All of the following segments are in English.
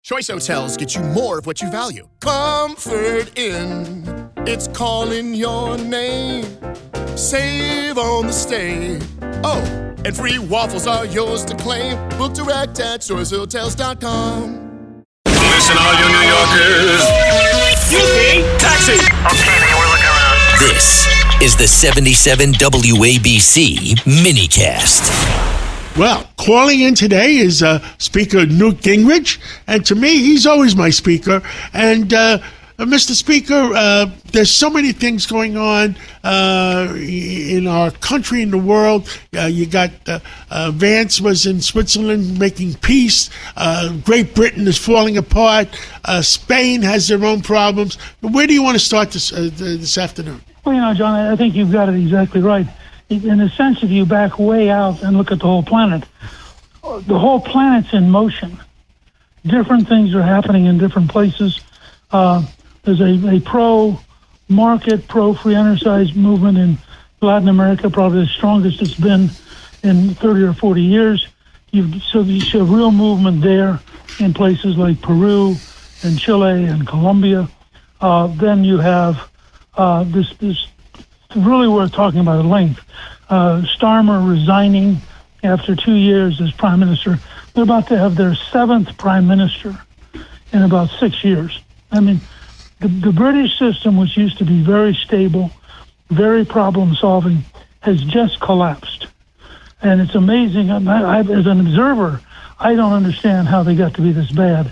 Choice Hotels get you more of what you value. Comfort Inn, it's calling your name. Save on the stay. Oh, and free waffles are yours to claim. Book direct at choicehotels.com. Listen, all you New Yorkers. Taxi! Okay, man, we're looking around. This is the 77 WABC minicast. Well, calling in today is Speaker Newt Gingrich, and to me, he's always my speaker. And Mr. Speaker, there's so many things going on in our country, in the world. You got Vance was in Switzerland making peace. Great Britain is falling apart. Spain has their own problems. Where do you want to start this afternoon? Well, John, I think you've got it exactly right. In a sense, if you back way out and look at the whole planet, the whole planet's in motion. Different things are happening in different places. There's a pro-market, pro-free enterprise movement in Latin America, probably the strongest it's been in 30 or 40 years. You see a real movement there in places like Peru and Chile and Colombia. Then you have this really worth talking about at length. Starmer resigning after 2 years as prime minister. They're about to have their 7th prime minister in about 6 years. I mean, the British system, which used to be very stable, very problem-solving, has just collapsed. And it's amazing. As an observer, I don't understand how they got to be this bad,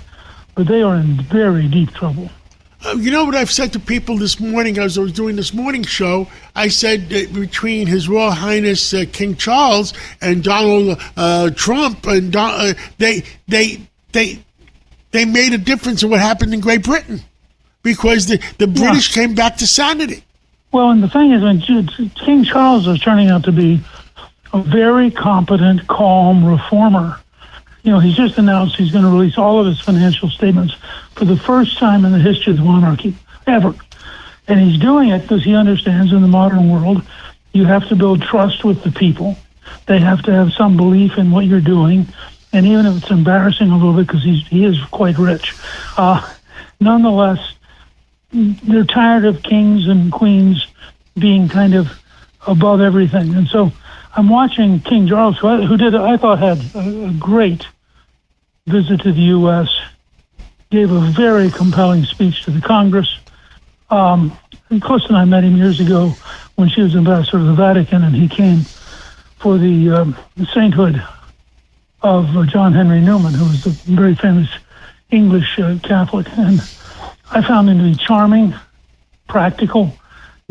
but they are in very deep trouble. You know what I've said to people this morning as I was doing this morning show? I said that between His Royal Highness King Charles and Donald Trump, and they made a difference in what happened in Great Britain because the British came back to sanity. Well, and the thing is, when King Charles is turning out to be a very competent, calm reformer. You know, he's just announced he's going to release all of his financial statements for the first time in the history of the monarchy ever. And he's doing it because he understands in the modern world, you have to build trust with the people. They have to have some belief in what you're doing. And even if it's embarrassing a little bit because he is quite rich, nonetheless, they're tired of kings and queens being kind of above everything. And so I'm watching King Charles, who I thought had a great visit to the U.S., gave a very compelling speech to the Congress. And Clifton and I met him years ago when she was ambassador to the Vatican, and he came for the sainthood of John Henry Newman, who was a very famous English Catholic. And I found him to be charming, practical,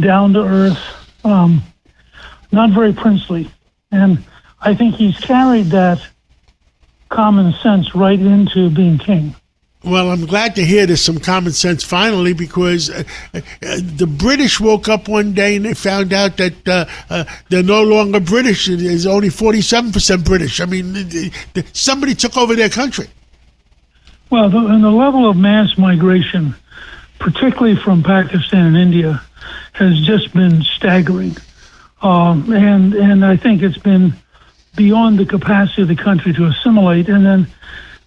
down to earth, not very princely. And I think he's carried that common sense right into being king. Well, I'm glad to hear there's some common sense finally, because the British woke up one day and they found out that they're no longer British. It is only 47% British. I mean, somebody took over their country. Well, and the level of mass migration, particularly from Pakistan and India, has just been staggering. And I think it's been beyond the capacity of the country to assimilate. And then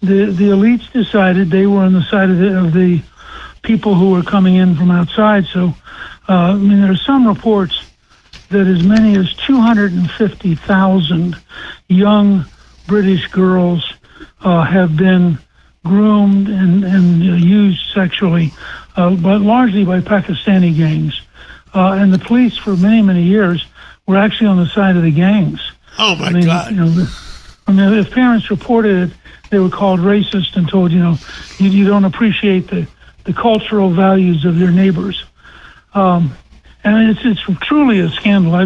the elites decided they were on the side of the people who were coming in from outside. So, I mean, there are some reports that as many as 250,000 young British girls have been groomed and used sexually, but largely by Pakistani gangs. And the police for many, many years were actually on the side of the gangs. Oh, my God. If parents reported it, they were called racist and told, you don't appreciate the cultural values of your neighbors. And it's truly a scandal. I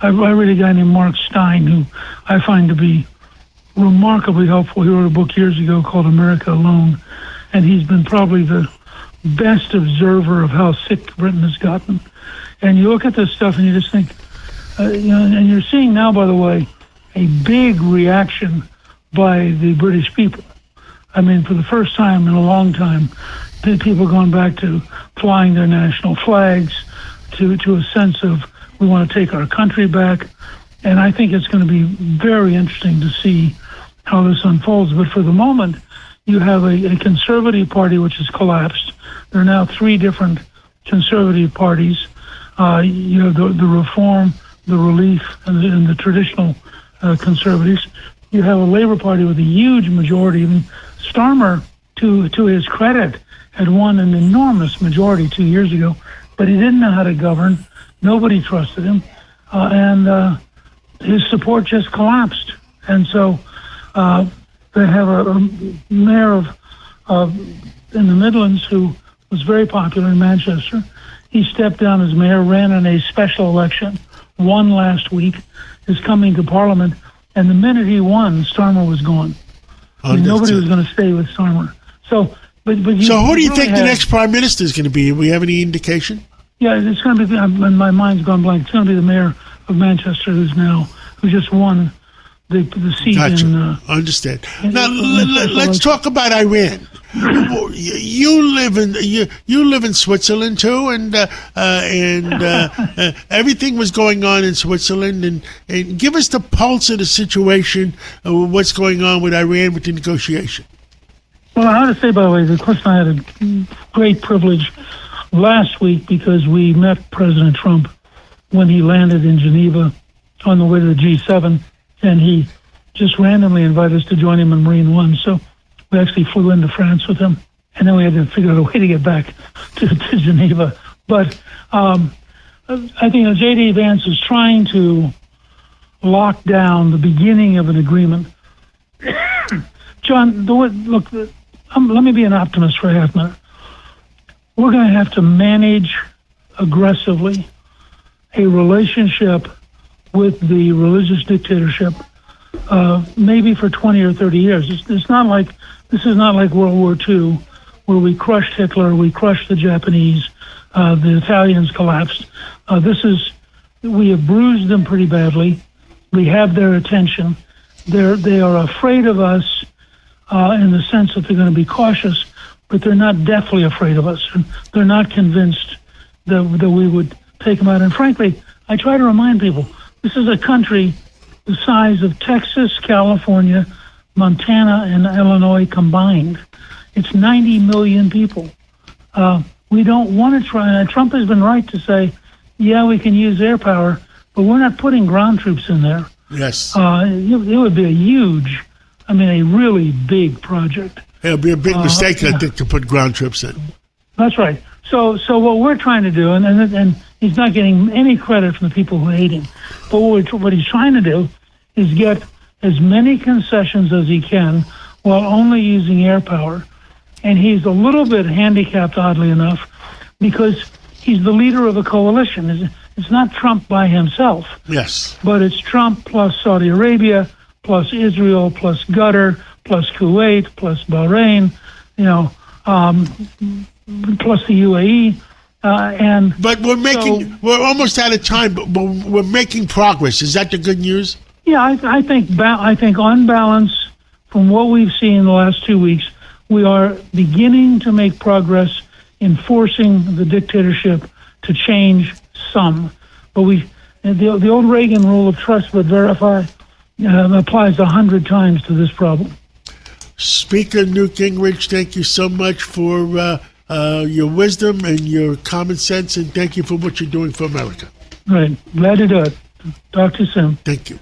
read a guy named Mark Stein, who I find to be remarkably helpful. He wrote a book years ago called America Alone, and he's been probably the best observer of how sick Britain has gotten. And you look at this stuff and you just think, and you're seeing now, by the way, a big reaction by the British people. I mean, for the first time in a long time, people going back to flying their national flags, to a sense of we want to take our country back. And I think it's going to be very interesting to see how this unfolds. But for the moment, you have a conservative party which has collapsed. There are now three different conservative parties. You have the Reform, the Relief, and the traditional conservatives. You have a Labour Party with a huge majority. I mean, Starmer, to his credit, had won an enormous majority 2 years ago, but he didn't know how to govern. Nobody trusted him, and his support just collapsed. And so they have a mayor in the Midlands who was very popular in Manchester. He stepped down as mayor, ran in a special election, won last week, is coming to Parliament, and the minute he won, Starmer was gone. I mean, nobody was going to stay with Starmer. So, but so who do you think the next prime minister is going to be? Do we have any indication? Yeah, it's going to be. My mind's gone blank. It's going to be the mayor of Manchester, who just won the seat. Gotcha. In, understand. Now let's talk about Iran. You live in Switzerland too, and everything was going on in Switzerland. And give us the pulse of the situation, what's going on with Iran with the negotiation. Well, I have to say, by the way, of course, I had a great privilege last week because we met President Trump when he landed in Geneva on the way to the G7, and he just randomly invited us to join him in Marine One. So we actually flew into France with him, and then we had to figure out a way to get back to Geneva. But I think J.D. Vance is trying to lock down the beginning of an agreement. John, look, let me be an optimist for a half minute. We're going to have to manage aggressively a relationship with the religious dictatorship, maybe for 20 or 30 years. This is not like World War II, where we crushed Hitler, we crushed the Japanese, the Italians collapsed. We have bruised them pretty badly. We have their attention. They are afraid of us in the sense that they're going to be cautious, but they're not deathly afraid of us. And they're not convinced that we would take them out. And frankly, I try to remind people, this is a country the size of Texas, California, Montana, and Illinois combined. It's 90 million people. We don't want to try. Trump has been right to say, yeah, we can use air power, but we're not putting ground troops in there. Yes. It would be a really big project. It would be a big mistake, I think, to put ground troops in. That's right. So what we're trying to do, and he's not getting any credit from the people who hate him, but what he's trying to do is get as many concessions as he can while only using air power. And he's a little bit handicapped, oddly enough, because he's the leader of a coalition. It's not Trump by himself. Yes. But it's Trump plus Saudi Arabia, plus Israel, plus Qatar, plus Kuwait, plus Bahrain, plus the UAE. But we're almost out of time, but we're making progress. Is that the good news? Yeah, I think on balance, from what we've seen in the last 2 weeks, we are beginning to make progress in forcing the dictatorship to change some. But the old Reagan rule of trust but verify applies 100 times to this problem. Speaker Newt Gingrich, thank you so much for your wisdom and your common sense, and thank you for what you're doing for America. Right. Glad to do it. Talk to you soon. Thank you.